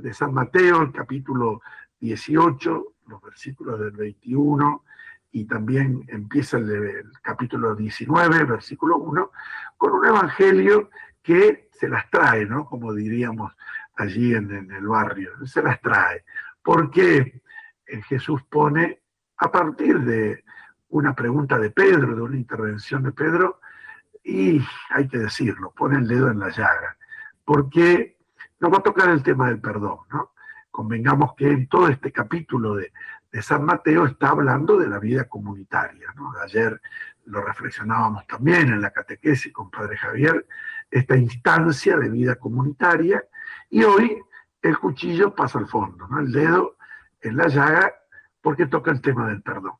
de San Mateo, el capítulo 18, los versículos del 21, y también empieza el capítulo 19, versículo 1, con un evangelio que se las trae, ¿no? Como diríamos allí en el barrio, se las trae, porque Jesús pone, a partir de una pregunta de Pedro, de una intervención de Pedro, y hay que decirlo, pone el dedo en la llaga, porque nos va a tocar el tema del perdón, ¿no? Convengamos que en todo este capítulo de San Mateo está hablando de la vida comunitaria, ¿no? Ayer lo reflexionábamos también en la catequesis con Padre Javier, esta instancia de vida comunitaria, y hoy el cuchillo pasa al fondo, ¿no? El dedo en la llaga, porque toca el tema del perdón.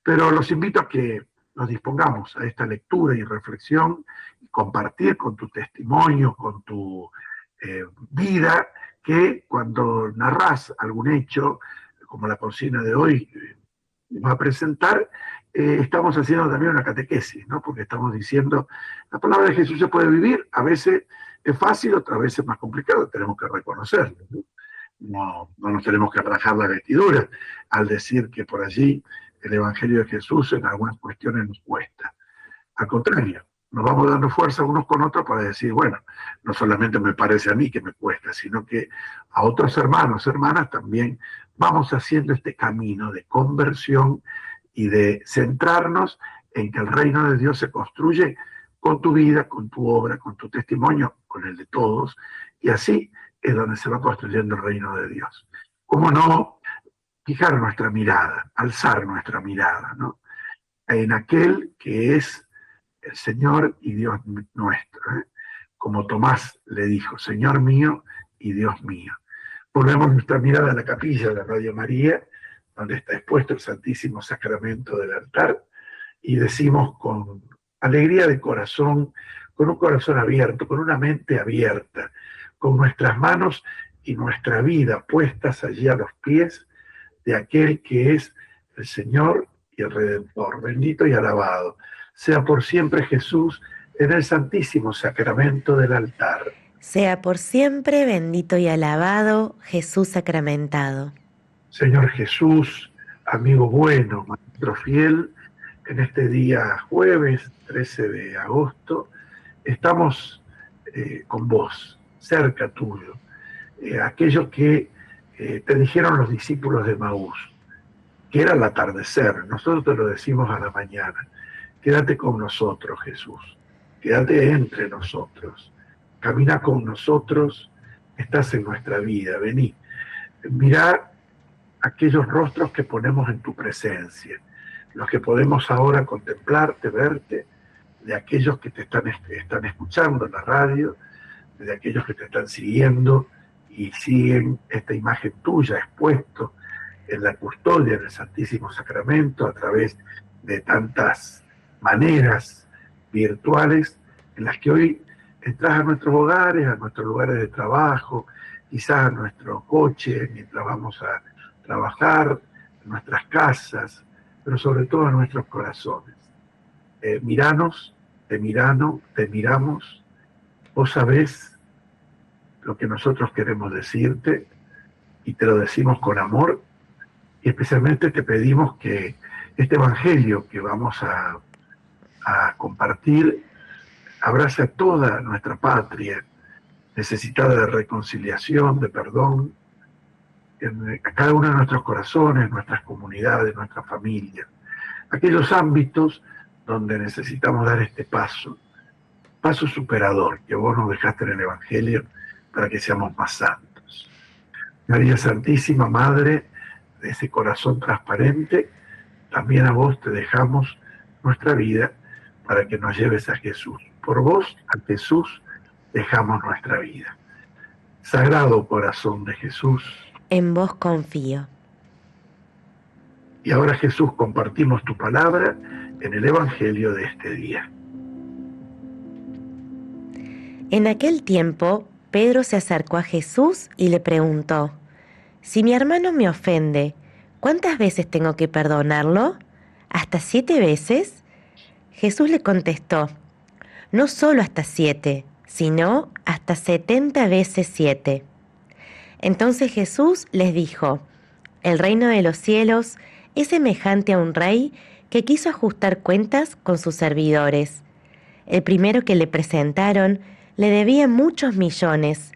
Pero los invito a que nos dispongamos a esta lectura y reflexión y compartir con tu testimonio, con tu vida, que cuando narras algún hecho, como la consigna de hoy va a presentar, estamos haciendo también una catequesis, ¿no? Porque estamos diciendo, la palabra de Jesús se puede vivir, a veces es fácil, otras veces es más complicado, tenemos que reconocerlo, ¿no? No nos tenemos que rajar la vestidura al decir que por allí el Evangelio de Jesús en algunas cuestiones nos cuesta. Al contrario, nos vamos dando fuerza unos con otros para decir, bueno, no solamente me parece a mí que me cuesta, sino que a otros hermanos, hermanas también vamos haciendo este camino de conversión y de centrarnos en que el reino de Dios se construye con tu vida, con tu obra, con tu testimonio, con el de todos, y así es donde se va construyendo el reino de Dios. ¿Cómo no fijar nuestra mirada, alzar nuestra mirada, ¿no? En aquel que es el Señor y Dios nuestro, ¿eh? Como Tomás le dijo, Señor mío y Dios mío. Volvemos nuestra mirada a la capilla de Radio María, donde está expuesto el Santísimo Sacramento del altar, y decimos con alegría de corazón, con un corazón abierto, con una mente abierta, con nuestras manos y nuestra vida puestas allí a los pies de aquel que es el Señor y el Redentor, bendito y alabado sea por siempre Jesús en el Santísimo Sacramento del altar. Sea por siempre bendito y alabado Jesús sacramentado. Señor Jesús, amigo bueno, maestro fiel, en este día jueves 13 de agosto, estamos con vos, cerca tuyo, aquello que te dijeron los discípulos de Maús, que era el atardecer, nosotros te lo decimos a la mañana. Quédate con nosotros, Jesús. Quédate entre nosotros. Camina con nosotros. Estás en nuestra vida. Vení. Mirá aquellos rostros que ponemos en tu presencia. Los que podemos ahora contemplarte, verte, de aquellos que te están escuchando en la radio, de aquellos que te están siguiendo y siguen esta imagen tuya expuesto en la custodia del Santísimo Sacramento a través de tantas maneras virtuales en las que hoy entras a nuestros hogares, a nuestros lugares de trabajo, quizás a nuestro coche mientras vamos a trabajar, en nuestras casas, pero sobre todo en nuestros corazones. Miranos, te miramos, vos sabés lo que nosotros queremos decirte y te lo decimos con amor, y especialmente te pedimos que este evangelio que vamos a compartir abrace a toda nuestra patria necesitada de reconciliación, de perdón, a cada uno de nuestros corazones, nuestras comunidades, nuestras familias, aquellos ámbitos donde necesitamos dar este paso superador que vos nos dejaste en el evangelio para que seamos más santos. María Santísima, Madre de ese corazón transparente, también a vos te dejamos nuestra vida para que nos lleves a Jesús. Por vos, a Jesús, dejamos nuestra vida. Sagrado corazón de Jesús, en vos confío. Y ahora, Jesús, compartimos tu palabra en el Evangelio de este día. En aquel tiempo, Pedro se acercó a Jesús y le preguntó: si mi hermano me ofende, ¿cuántas veces tengo que perdonarlo? ¿Hasta 7 veces? Jesús le contestó: no solo hasta 7, sino hasta 70 veces 7. Entonces Jesús les dijo: el reino de los cielos es semejante a un rey que quiso ajustar cuentas con sus servidores. El primero que le presentaron le debía muchos millones.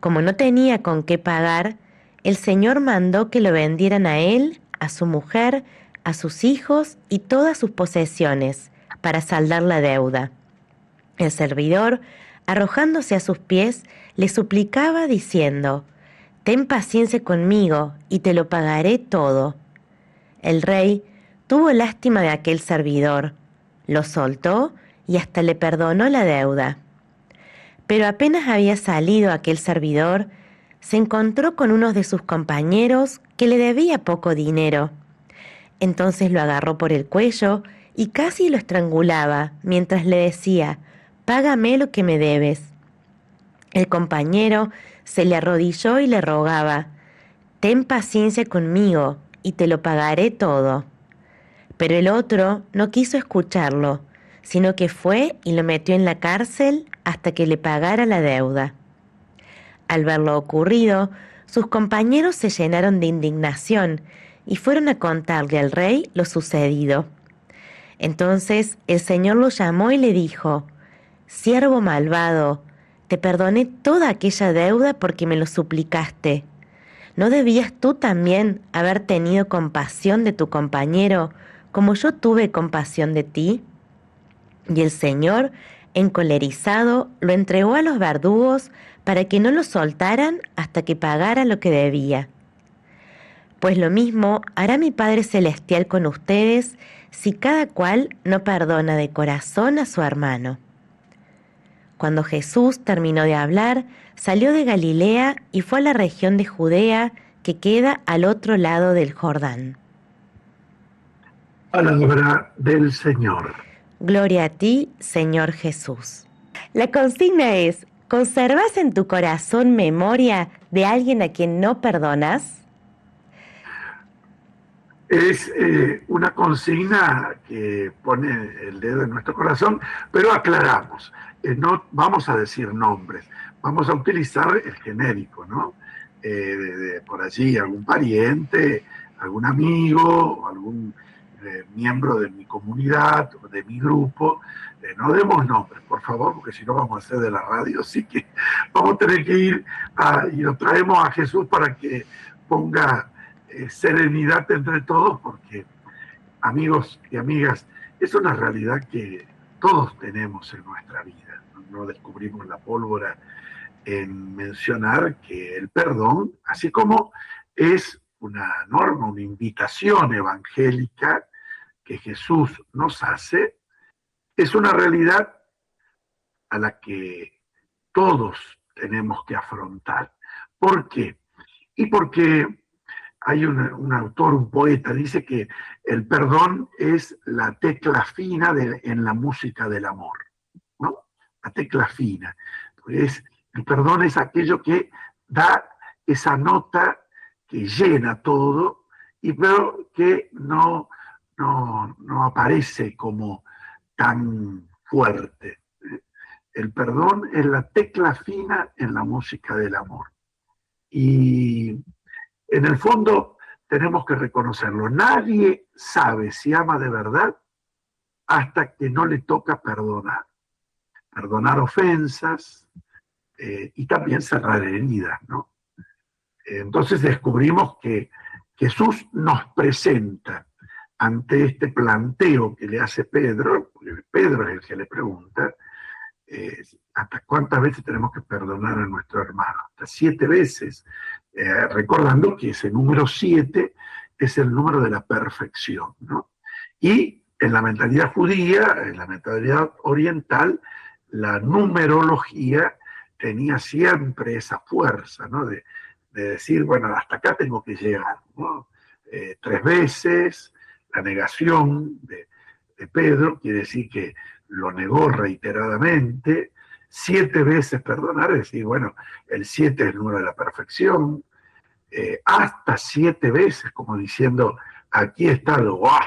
Como no tenía con qué pagar, el Señor mandó que lo vendieran a él, a su mujer, a sus hijos y todas sus posesiones, para saldar la deuda. El servidor, arrojándose a sus pies, le suplicaba diciendo: ten paciencia conmigo y te lo pagaré todo. El rey tuvo lástima de aquel servidor, lo soltó y hasta le perdonó la deuda. Pero apenas había salido aquel servidor, se encontró con uno de sus compañeros que le debía poco dinero. Entonces lo agarró por el cuello y casi lo estrangulaba mientras le decía: págame lo que me debes. El compañero se le arrodilló y le rogaba: ten paciencia conmigo y te lo pagaré todo. Pero el otro no quiso escucharlo, sino que fue y lo metió en la cárcel hasta que le pagara la deuda. Al ver lo ocurrido, sus compañeros se llenaron de indignación y fueron a contarle al rey lo sucedido. Entonces el Señor lo llamó y le dijo: siervo malvado, te perdoné toda aquella deuda porque me lo suplicaste. ¿No debías tú también haber tenido compasión de tu compañero, como yo tuve compasión de ti? Y el Señor, encolerizado, lo entregó a los verdugos para que no lo soltaran hasta que pagara lo que debía. Pues lo mismo hará mi Padre Celestial con ustedes si cada cual no perdona de corazón a su hermano. Cuando Jesús terminó de hablar, salió de Galilea y fue a la región de Judea, que queda al otro lado del Jordán. Palabra del Señor. Gloria a ti, Señor Jesús. La consigna es: ¿conservas en tu corazón memoria de alguien a quien no perdonas? Es una consigna que pone el dedo en nuestro corazón, pero aclaramos, no vamos a decir nombres, vamos a utilizar el genérico, ¿no? Por allí algún pariente, algún amigo, algún miembro de mi comunidad, de mi grupo. No demos nombres, por favor, porque si no vamos a hacer de la radio, así que vamos a tener que ir y lo traemos a Jesús para que ponga serenidad entre todos, porque, amigos y amigas, es una realidad que todos tenemos en nuestra vida. No descubrimos la pólvora en mencionar que el perdón, así como es una norma, una invitación evangélica que Jesús nos hace, es una realidad a la que todos tenemos que afrontar. ¿Por qué? Y porque hay un autor, un poeta, dice que el perdón es la tecla fina en la música del amor, ¿no? La tecla fina. Pues el perdón es aquello que da esa nota que llena todo, pero que no aparece como tan fuerte. El perdón es la tecla fina en la música del amor. Y en el fondo tenemos que reconocerlo. Nadie sabe si ama de verdad hasta que no le toca perdonar. Perdonar ofensas y también cerrar heridas, ¿no? Entonces descubrimos que Jesús nos presenta ante este planteo que le hace Pedro, porque Pedro es el que le pregunta, ¿hasta cuántas veces tenemos que perdonar a nuestro hermano? Hasta 7 veces, recordando que ese número 7 es el número de la perfección, ¿no? Y en la mentalidad judía, en la mentalidad oriental, la numerología tenía siempre esa fuerza, ¿no? De decir, bueno, hasta acá tengo que llegar, ¿no? 3 veces, la negación de Pedro quiere decir que lo negó reiteradamente, 7 veces perdonar, es decir, bueno, el 7 es el número de la perfección, hasta 7 veces, como diciendo, aquí está lo guau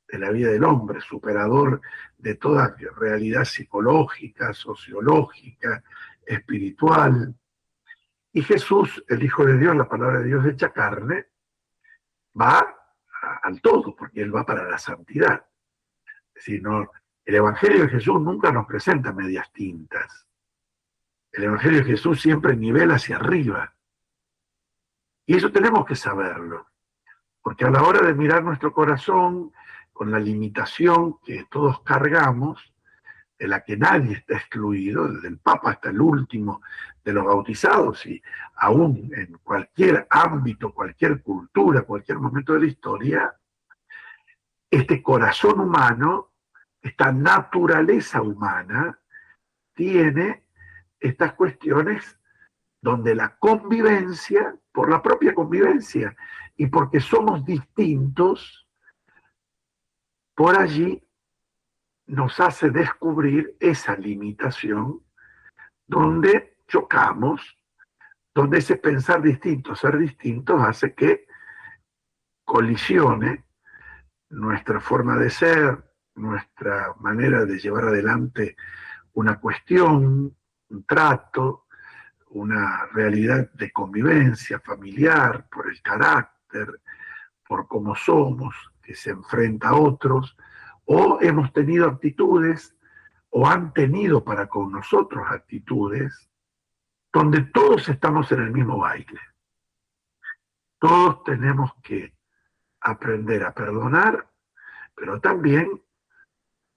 de la vida del hombre, superador de toda realidad psicológica, sociológica, espiritual. Y Jesús, el Hijo de Dios, la palabra de Dios hecha carne, va al todo, porque Él va para la santidad. Es decir, no, el Evangelio de Jesús nunca nos presenta medias tintas. El Evangelio de Jesús siempre nivela hacia arriba. Y eso tenemos que saberlo, porque a la hora de mirar nuestro corazón, con la limitación que todos cargamos, de la que nadie está excluido, desde el Papa hasta el último de los bautizados, y aún en cualquier ámbito, cualquier cultura, cualquier momento de la historia, este corazón humano, esta naturaleza humana, tiene estas cuestiones donde la convivencia, por la propia convivencia, y porque somos distintos, por allí nos hace descubrir esa limitación donde chocamos, donde ese pensar distinto, ser distintos, hace que colisione nuestra forma de ser, nuestra manera de llevar adelante una cuestión, un trato, una realidad de convivencia familiar, por el carácter, por cómo somos, que se enfrenta a otros, o hemos tenido actitudes, o han tenido para con nosotros actitudes, donde todos estamos en el mismo baile. Todos tenemos que aprender a perdonar, pero también,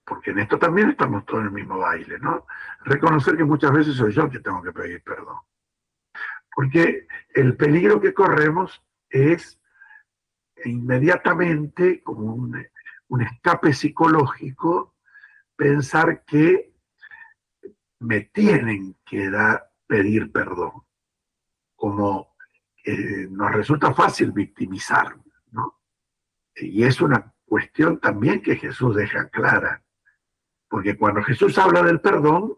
porque en esto también estamos todos en el mismo baile, ¿no? Reconocer que muchas veces soy yo el que tengo que pedir perdón. Porque el peligro que corremos es inmediatamente, como un escape psicológico, pensar que me tienen que pedir perdón. Como nos resulta fácil victimizar, ¿no? Y es una cuestión también que Jesús deja clara. Porque cuando Jesús habla del perdón,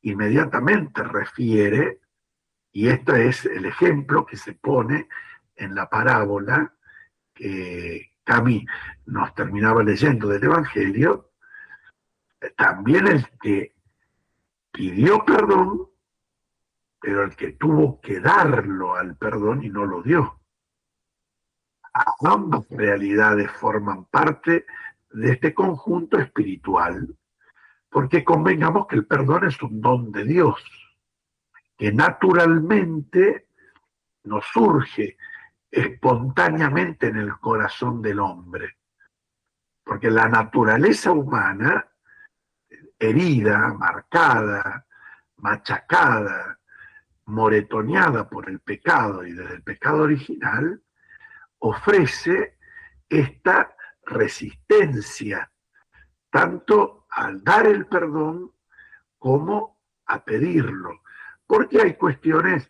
inmediatamente refiere, y este es el ejemplo que se pone en la parábola que Cami nos terminaba leyendo del Evangelio, también el que pidió perdón, pero el que tuvo que darlo al perdón y no lo dio. Ambas realidades forman parte de este conjunto espiritual, porque convengamos que el perdón es un don de Dios, que naturalmente nos surge espontáneamente en el corazón del hombre, porque la naturaleza humana, herida, marcada, machacada, moretoneada por el pecado y desde el pecado original, ofrece esta resistencia, tanto al dar el perdón como a pedirlo, porque hay cuestiones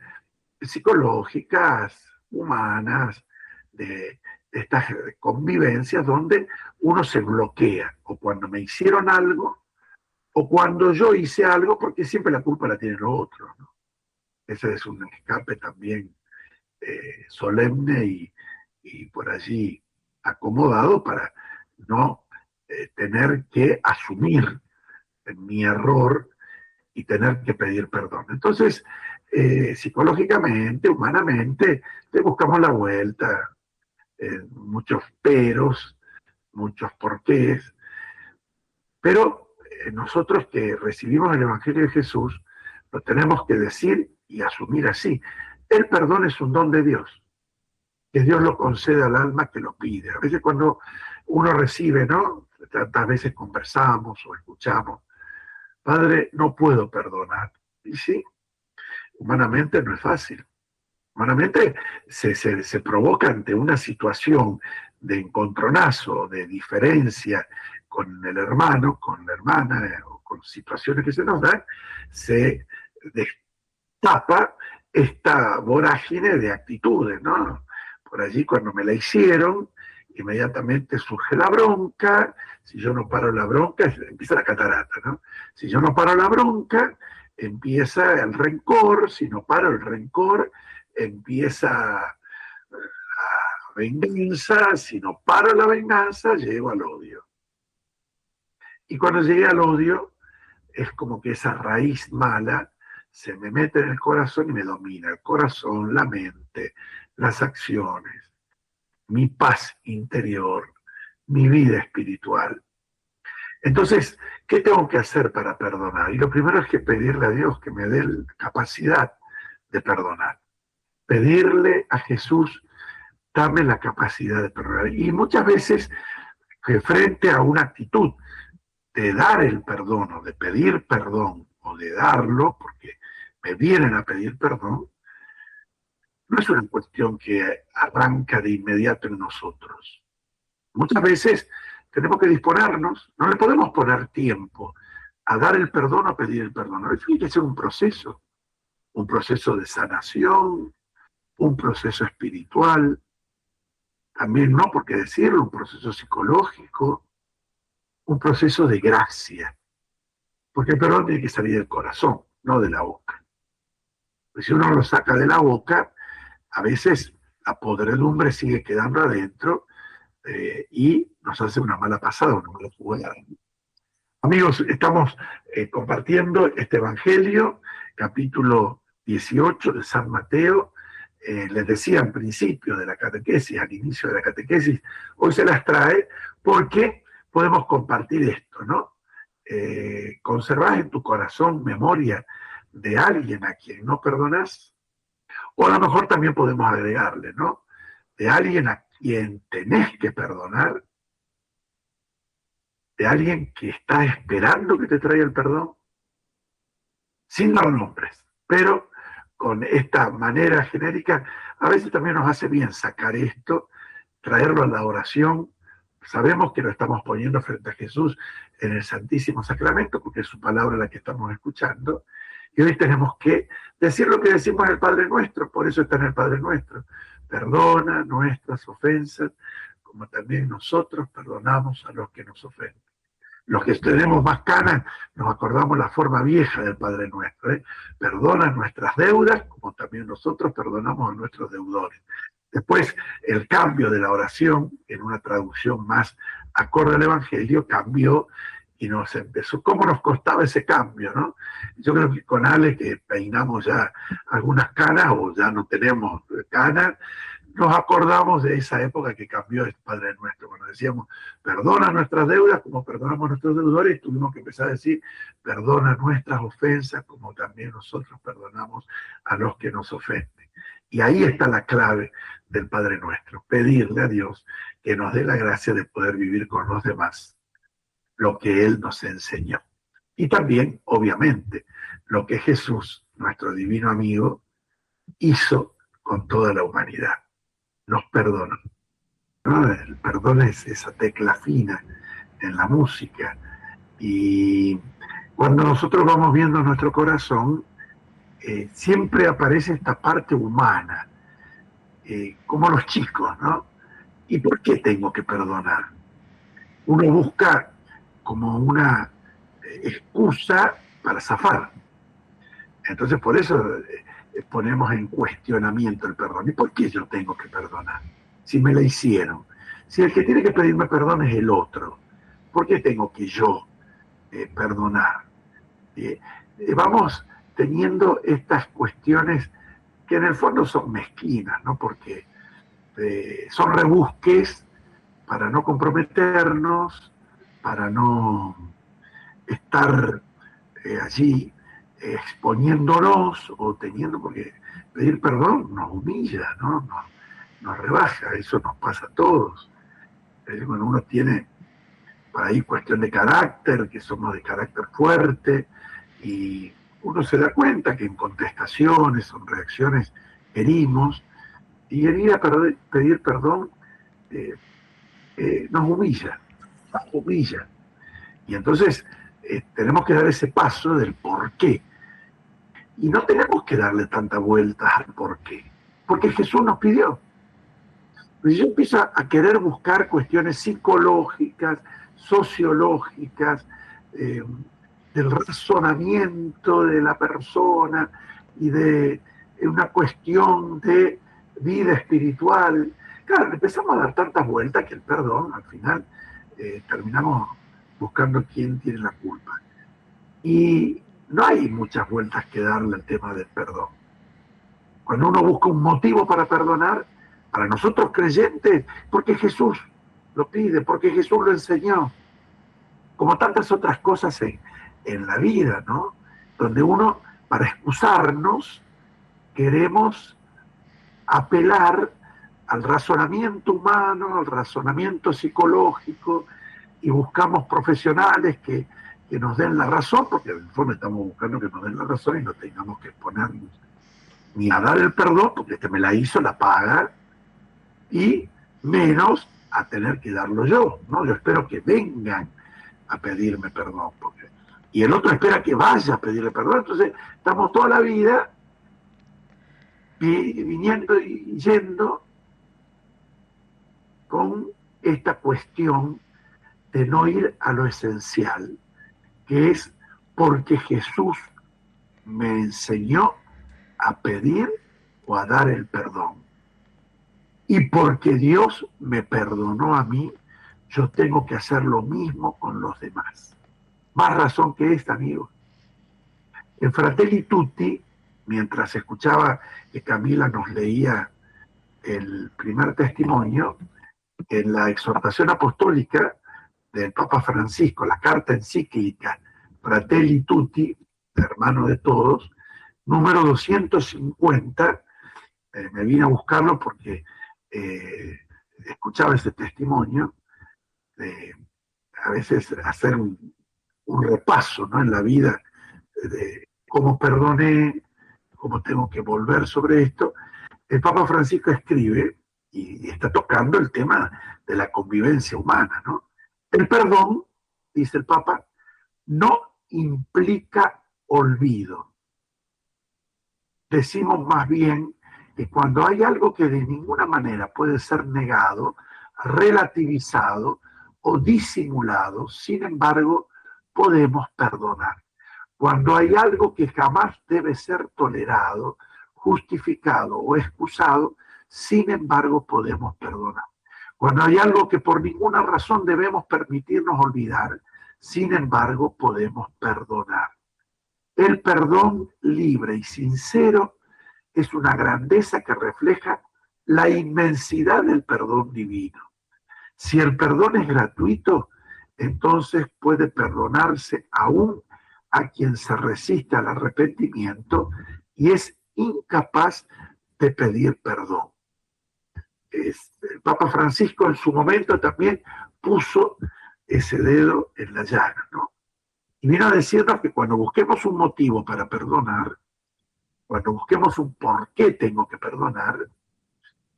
psicológicas, humanas, de estas convivencias donde uno se bloquea, o cuando me hicieron algo, o cuando yo hice algo, porque siempre la culpa la tienen los otros, ¿no? Ese es un escape también solemne y por allí acomodado para no tener que asumir mi error y tener que pedir perdón. Entonces, psicológicamente, humanamente, le buscamos la vuelta, muchos peros, muchos porqués, pero nosotros que recibimos el Evangelio de Jesús, lo tenemos que decir y asumir así. El perdón es un don de Dios, que Dios lo concede al alma que lo pide. A veces cuando uno recibe, ¿no? Tantas veces conversamos o escuchamos, Padre, no puedo perdonar. Y sí, humanamente no es fácil. Humanamente se provoca ante una situación de encontronazo, de diferencia con el hermano, con la hermana, o con situaciones que se nos dan, se destapa esta vorágine de actitudes, ¿no? Por allí cuando me la hicieron, inmediatamente surge la bronca. Si yo no paro la bronca, empieza la catarata, ¿no? Si yo no paro la bronca, empieza el rencor. Si no paro el rencor, empieza la venganza. Si no paro la venganza, llego al odio. Y cuando llegué al odio, es como que esa raíz mala se me mete en el corazón y me domina el corazón, la mente, las acciones, mi paz interior, mi vida espiritual. Entonces, ¿qué tengo que hacer para perdonar? Y lo primero es que pedirle a Dios que me dé la capacidad de perdonar. Pedirle a Jesús, dame la capacidad de perdonar. Y muchas veces, frente a una actitud de dar el perdón o de pedir perdón o de darlo, porque me vienen a pedir perdón, no es una cuestión que arranca de inmediato en nosotros. Muchas veces tenemos que disponernos, no le podemos poner tiempo a dar el perdón o a pedir el perdón. Eso tiene que ser un proceso de sanación, un proceso espiritual, también no por qué decirlo, un proceso psicológico, un proceso de gracia, porque el perdón tiene que salir del corazón, no de la boca. Pues si uno lo saca de la boca, a veces la podredumbre sigue quedando adentro y nos hace una mala pasada, una mala jugada. Amigos, estamos compartiendo este Evangelio, capítulo 18 de San Mateo. Les decía al principio de la catequesis, al inicio de la catequesis, hoy se las trae porque podemos compartir esto, ¿no? ¿Conservás en tu corazón memoria de alguien a quien no perdonás? O a lo mejor también podemos agregarle, ¿no? De alguien a quien tenés que perdonar, de alguien que está esperando que te traiga el perdón, sin dar nombres, pero con esta manera genérica, a veces también nos hace bien sacar esto, traerlo a la oración. Sabemos que lo estamos poniendo frente a Jesús en el Santísimo Sacramento, porque es su palabra la que estamos escuchando, y hoy tenemos que decir lo que decimos en el Padre Nuestro, por eso está en el Padre Nuestro. Perdona nuestras ofensas, como también nosotros perdonamos a los que nos ofenden. Los que tenemos más canas nos acordamos la forma vieja del Padre Nuestro. Perdona nuestras deudas, como también nosotros perdonamos a nuestros deudores. Después, el cambio de la oración, en una traducción más acorde al Evangelio, cambió y nos empezó. ¿Cómo nos costaba ese cambio, no? Yo creo que con Ale, que peinamos ya algunas canas o ya no tenemos canas, nos acordamos de esa época que cambió el Padre Nuestro, cuando decíamos, perdona nuestras deudas como perdonamos a nuestros deudores, y tuvimos que empezar a decir, perdona nuestras ofensas como también nosotros perdonamos a los que nos ofenden. Y ahí está la clave del Padre Nuestro, pedirle a Dios que nos dé la gracia de poder vivir con los demás lo que Él nos enseñó. Y también, obviamente, lo que Jesús, nuestro divino amigo, hizo con toda la humanidad. Nos perdonó, ¿no? El perdón es esa tecla fina en la música. Y cuando nosotros vamos viendo nuestro corazón, siempre aparece esta parte humana, como los chicos, ¿no? ¿Y por qué tengo que perdonar? Uno busca como una excusa para zafar. Entonces por eso ponemos en cuestionamiento el perdón. ¿Y por qué yo tengo que perdonar? Si me la hicieron. Si el que tiene que pedirme perdón es el otro, ¿por qué tengo que yo perdonar? Vamos teniendo estas cuestiones que en el fondo son mezquinas, ¿no? Porque son rebusques para no comprometernos, para no estar allí exponiéndonos o teniendo, porque pedir perdón nos humilla, ¿no? Nos rebaja, eso nos pasa a todos. Cuando uno tiene por ahí cuestión de carácter, que somos de carácter fuerte, y uno se da cuenta que en contestaciones o en reacciones herimos, y el ir a pedir perdón nos humilla. Y entonces tenemos que dar ese paso del por qué. Y no tenemos que darle tanta vuelta al por qué, porque Jesús nos pidió. Pues yo empiezo a querer buscar cuestiones psicológicas, sociológicas, del razonamiento de la persona y de una cuestión de vida espiritual. Claro, empezamos a dar tantas vueltas que el perdón, al final, terminamos buscando quién tiene la culpa. Y no hay muchas vueltas que darle al tema del perdón. Cuando uno busca un motivo para perdonar, para nosotros creyentes, porque Jesús lo pide, porque Jesús lo enseñó, como tantas otras cosas en la vida, ¿no? Donde uno, para excusarnos, queremos apelar al razonamiento humano, al razonamiento psicológico, y buscamos profesionales que nos den la razón, porque en el fondo estamos buscando que nos den la razón y no tengamos que ponernos ni a dar el perdón, porque este me la hizo, la paga, y menos a tener que darlo yo, ¿no? Yo espero que vengan a pedirme perdón, y el otro espera que vaya a pedirle perdón. Entonces estamos toda la vida viniendo y yendo con esta cuestión de no ir a lo esencial, que es porque Jesús me enseñó a pedir o a dar el perdón. Y porque Dios me perdonó a mí, yo tengo que hacer lo mismo con los demás. Más razón que esta, amigos. En Fratelli Tutti, mientras escuchaba que Camila nos leía el primer testimonio, en la exhortación apostólica del Papa Francisco, la carta encíclica Fratelli Tutti, hermano de todos, número 250, me vine a buscarlo porque escuchaba ese testimonio, a veces hacer un repaso, ¿no?, en la vida de cómo perdoné, cómo tengo que volver sobre esto. El Papa Francisco escribe, y está tocando el tema de la convivencia humana, ¿no? El perdón, dice el Papa, no implica olvido. Decimos más bien que cuando hay algo que de ninguna manera puede ser negado, relativizado o disimulado, sin embargo, podemos perdonar. Cuando hay algo que jamás debe ser tolerado, justificado o excusado, sin embargo, podemos perdonar. Cuando hay algo que por ninguna razón debemos permitirnos olvidar, sin embargo, podemos perdonar. El perdón libre y sincero es una grandeza que refleja la inmensidad del perdón divino. Si el perdón es gratuito, entonces puede perdonarse aún a quien se resiste al arrepentimiento y es incapaz de pedir perdón. El Papa Francisco en su momento también puso ese dedo en la llaga, ¿no? Y vino a decirnos que cuando busquemos un motivo para perdonar, cuando busquemos un por qué tengo que perdonar,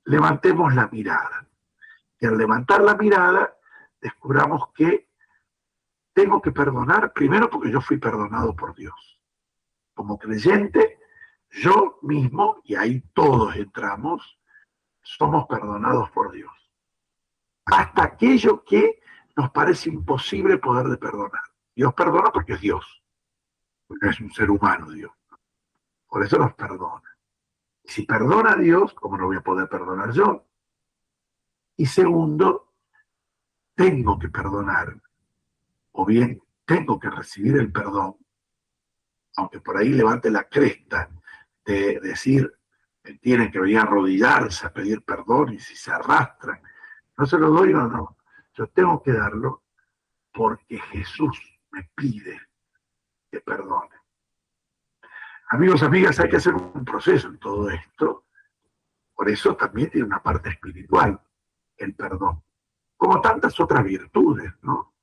levantemos la mirada. Y al levantar la mirada, descubramos que tengo que perdonar, primero porque yo fui perdonado por Dios. Como creyente, yo mismo, y ahí todos entramos, somos perdonados por Dios. Hasta aquello que nos parece imposible poder de perdonar. Dios perdona porque es Dios, porque es un ser humano Dios. Por eso nos perdona. Y si perdona a Dios, ¿cómo no voy a poder perdonar yo? Y segundo, tengo que perdonar, o bien tengo que recibir el perdón, aunque por ahí levante la cresta de decir, tienen que venir a arrodillarse a pedir perdón, y si se arrastran, no se lo doy, no. Yo tengo que darlo porque Jesús me pide que perdone. Amigos, amigas, hay que hacer un proceso en todo esto. Por eso también tiene una parte espiritual, el perdón. Como tantas otras virtudes, ¿no?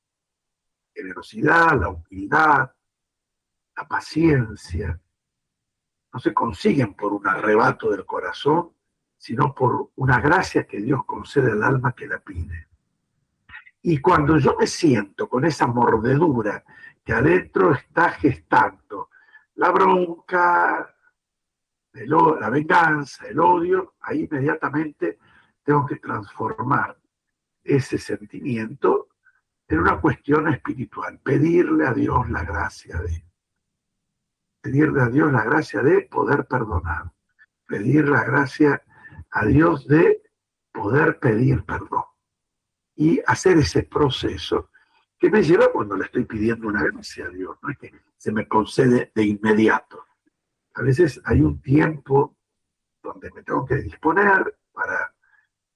Generosidad, la humildad, la paciencia, no se consiguen por un arrebato del corazón, sino por una gracia que Dios concede al alma que la pide. Y cuando yo me siento con esa mordedura que adentro está gestando la bronca, la venganza, el odio, ahí inmediatamente tengo que transformar ese sentimiento en una cuestión espiritual, pedirle a Dios la gracia de poder perdonar, pedir la gracia a Dios de poder pedir perdón y hacer ese proceso que me lleva cuando le estoy pidiendo una gracia a Dios, no es que se me concede de inmediato. A veces hay un tiempo donde me tengo que disponer para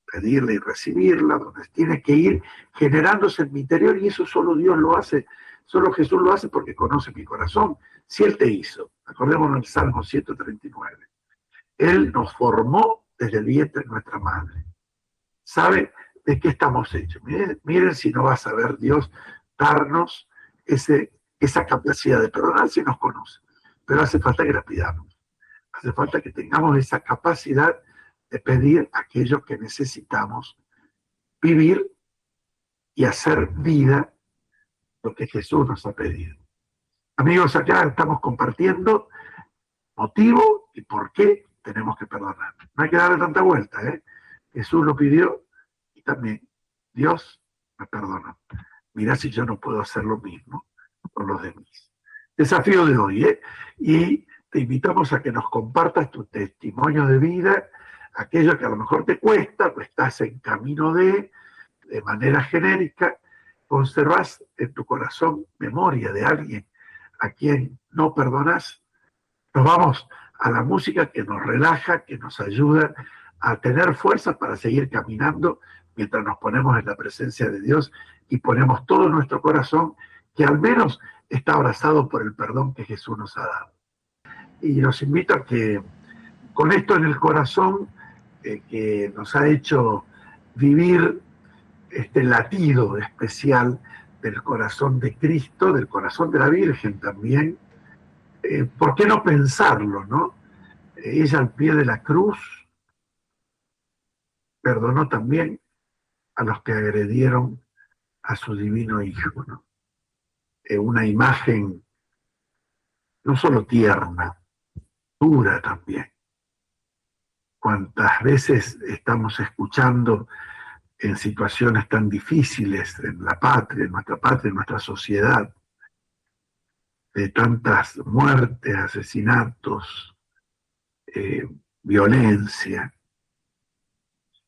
pedirla y recibirla, donde tiene que ir generándose en mi interior, y eso solo Dios lo hace, solo Jesús lo hace porque conoce mi corazón. Si Él te hizo, acordémonos del Salmo 139, Él nos formó desde el vientre de nuestra madre. Sabe de qué estamos hechos. Miren si no va a saber Dios darnos esa capacidad de perdonar si nos conoce. Pero hace falta que la pidamos. Hace falta que tengamos esa capacidad de pedir aquello que necesitamos vivir y hacer vida lo que Jesús nos ha pedido. Amigos, acá estamos compartiendo motivo y por qué tenemos que perdonar. No hay que darle tanta vuelta, ¿eh? Jesús lo pidió y también Dios me perdonó. Mirá si yo no puedo hacer lo mismo con los demás. Desafío de hoy, ¿eh? Y te invitamos a que nos compartas tu testimonio de vida, aquello que a lo mejor te cuesta, o estás en camino de manera genérica, conservas en tu corazón memoria de alguien a quien no perdonas. Nos vamos a la música que nos relaja, que nos ayuda a tener fuerza para seguir caminando mientras nos ponemos en la presencia de Dios y ponemos todo nuestro corazón, que al menos está abrazado por el perdón que Jesús nos ha dado. Y los invito a que con esto en el corazón, que nos ha hecho vivir este latido especial del corazón de Cristo, del corazón de la Virgen también, ¿por qué no pensarlo, no? Ella al pie de la cruz perdonó también a los que agredieron a su divino Hijo, ¿no? Una imagen no solo tierna, dura también. Cuántas veces estamos escuchando en situaciones tan difíciles en la patria, en nuestra sociedad, de tantas muertes, asesinatos, violencia.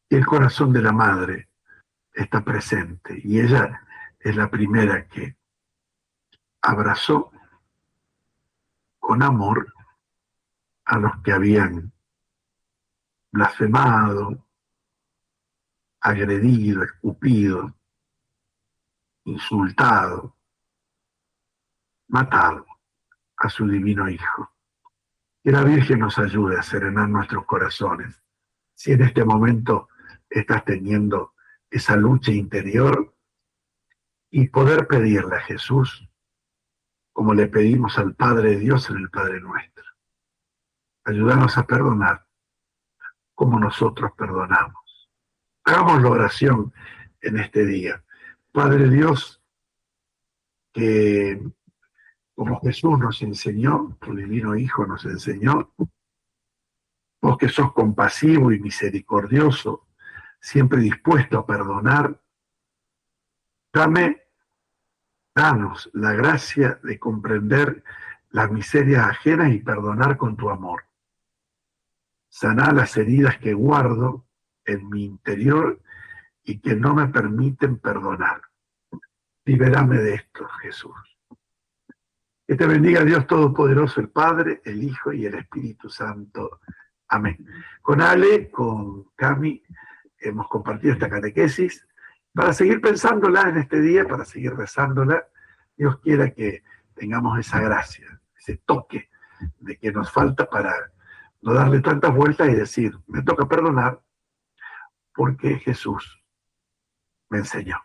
Y el corazón de la madre está presente, y ella es la primera que abrazó con amor a los que habían blasfemado, agredido, escupido, insultado, matado a su divino Hijo. Que la Virgen nos ayude a serenar nuestros corazones. Si en este momento estás teniendo esa lucha interior, y poder pedirle a Jesús, como le pedimos al Padre Dios en el Padre Nuestro. Ayúdanos a perdonar como nosotros perdonamos. Hagamos la oración en este día. Padre Dios, que como Jesús nos enseñó, tu divino Hijo nos enseñó, vos que sos compasivo y misericordioso, siempre dispuesto a perdonar, danos la gracia de comprender las miserias ajenas y perdonar con tu amor. Saná las heridas que guardo en mi interior y que no me permiten perdonar. Libérame de esto, Jesús. Que te bendiga Dios Todopoderoso, el Padre, el Hijo y el Espíritu Santo. Amén. Con Ale, con Cami, hemos compartido esta catequesis para seguir pensándola en este día, para seguir rezándola. Dios quiera que tengamos esa gracia, ese toque de que nos falta para no darle tantas vueltas y decir, me toca perdonar porque Jesús me enseñó.